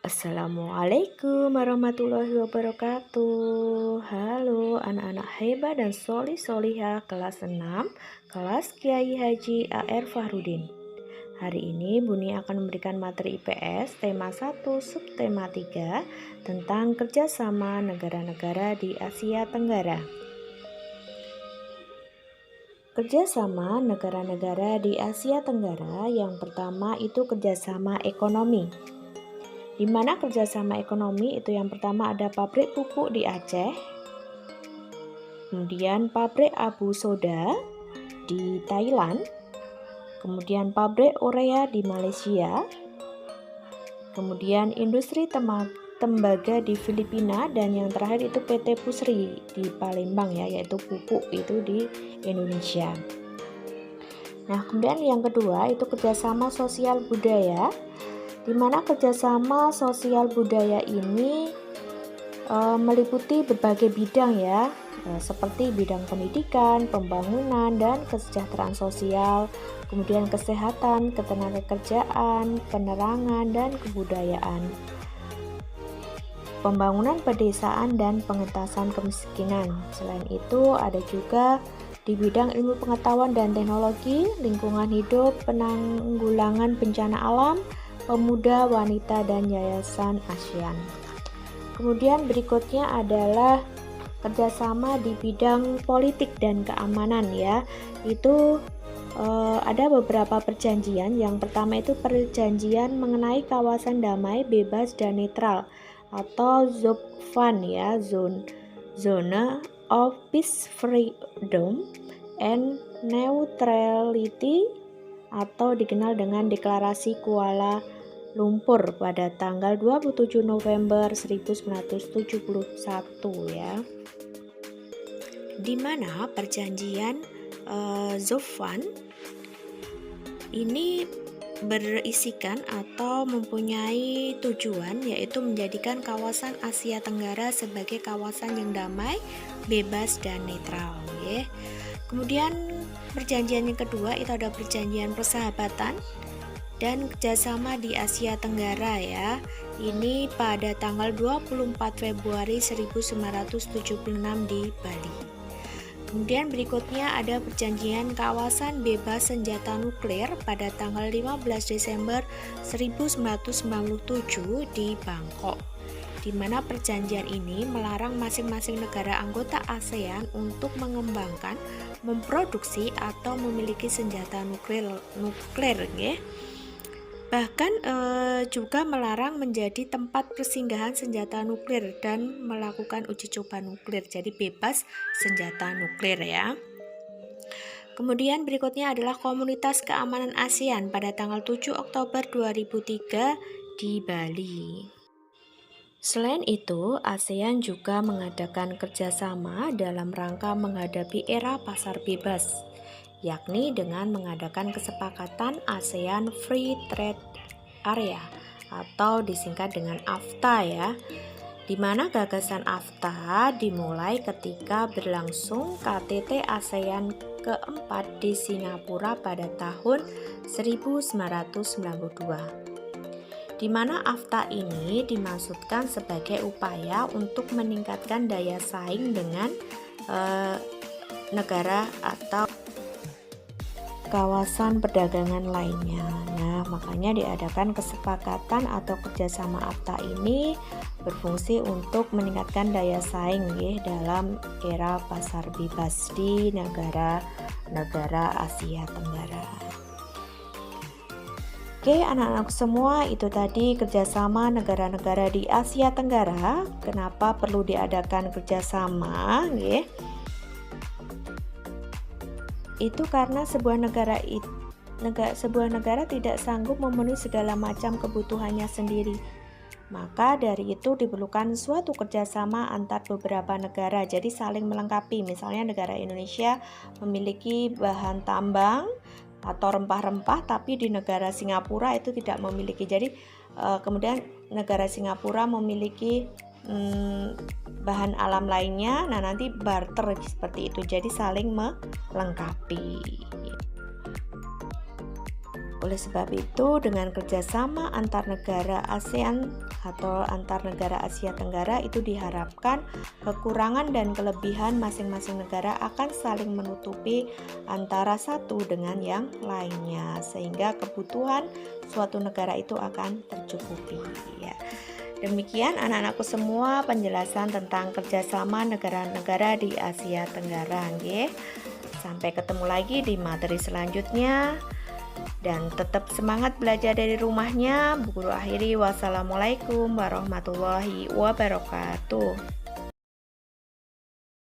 Assalamualaikum warahmatullahi wabarakatuh. Halo anak-anak hebat dan solih-solihah kelas 6, kelas Kiai Haji A.R. Fahrudin. Hari ini Buni akan memberikan materi IPS tema 1 subtema 3 tentang kerjasama negara-negara di Asia Tenggara. Kerjasama negara-negara di Asia Tenggara yang pertama itu kerjasama ekonomi. Di mana kerjasama ekonomi itu yang pertama ada pabrik pupuk di Aceh, kemudian pabrik abu soda di Thailand, kemudian pabrik urea di Malaysia, kemudian industri tembaga di Filipina, dan yang terakhir itu PT Pusri di Palembang ya, yaitu pupuk itu di Indonesia. Nah, kemudian yang kedua itu kerjasama sosial budaya, di mana kerjasama sosial budaya ini meliputi berbagai bidang ya, seperti bidang pendidikan, pembangunan, dan kesejahteraan sosial, kemudian kesehatan, ketenagakerjaan, penerangan, dan kebudayaan, pembangunan pedesaan, dan pengentasan kemiskinan. Selain itu ada juga di bidang ilmu pengetahuan dan teknologi, lingkungan hidup, penanggulangan bencana alam, pemuda, wanita, dan yayasan ASEAN. Kemudian berikutnya adalah kerjasama di bidang politik dan keamanan ya. Itu ada beberapa perjanjian. Yang pertama itu perjanjian mengenai kawasan damai, bebas, dan netral atau ZOPFAN ya, Zone of Peace, Freedom, and Neutrality, atau dikenal dengan Deklarasi Kuala Lumpur pada tanggal 27 November 1971 ya. Di mana perjanjian ZOPFAN ini berisikan atau mempunyai tujuan yaitu menjadikan kawasan Asia Tenggara sebagai kawasan yang damai, bebas, dan netral ya. Kemudian perjanjian yang kedua itu ada perjanjian persahabatan dan kerjasama di Asia Tenggara ya. Ini pada tanggal 24 Februari 1976 di Bali. Kemudian berikutnya ada perjanjian kawasan bebas senjata nuklir pada tanggal 15 Desember 1997 di Bangkok, di mana perjanjian ini melarang masing-masing negara anggota ASEAN untuk mengembangkan, memproduksi, atau memiliki senjata nuklir ya. Bahkan juga melarang menjadi tempat persinggahan senjata nuklir dan melakukan uji coba nuklir, jadi bebas senjata nuklir ya. Kemudian berikutnya adalah Komunitas Keamanan ASEAN pada tanggal 7 Oktober 2003 di Bali. Selain itu, ASEAN juga mengadakan kerjasama dalam rangka menghadapi era pasar bebas, yakni dengan mengadakan kesepakatan ASEAN Free Trade Area atau disingkat dengan AFTA ya, di mana gagasan AFTA dimulai ketika berlangsung KTT ASEAN keempat di Singapura pada tahun 1992. Di mana AFTA ini dimaksudkan sebagai upaya untuk meningkatkan daya saing dengan negara atau kawasan perdagangan lainnya. Nah, makanya diadakan kesepakatan atau kerjasama AFTA ini berfungsi untuk meningkatkan daya saing ya, dalam era pasar bebas di negara-negara Asia Tenggara. Oke anak-anak semua, itu tadi kerjasama negara-negara di Asia Tenggara. Kenapa perlu diadakan kerjasama ya? Itu karena sebuah negara tidak sanggup memenuhi segala macam kebutuhannya sendiri. Maka dari itu diperlukan suatu kerjasama antar beberapa negara, jadi saling melengkapi. Misalnya negara Indonesia memiliki bahan tambang atau rempah-rempah, tapi di negara Singapura itu tidak memiliki. Jadi kemudian negara Singapura memiliki bahan alam lainnya, nah nanti barter seperti itu, jadi saling melengkapi. Oleh sebab itu, dengan kerjasama antar negara ASEAN atau antar negara Asia Tenggara itu diharapkan kekurangan dan kelebihan masing-masing negara akan saling menutupi antara satu dengan yang lainnya, sehingga kebutuhan suatu negara itu akan tercukupi. Ya. Demikian anak-anakku semua penjelasan tentang kerjasama negara-negara di Asia Tenggara. Nggih. Sampai ketemu lagi di materi selanjutnya. Dan tetap semangat belajar dari rumahnya. Bu Guru akhiri, wassalamualaikum warahmatullahi wabarakatuh.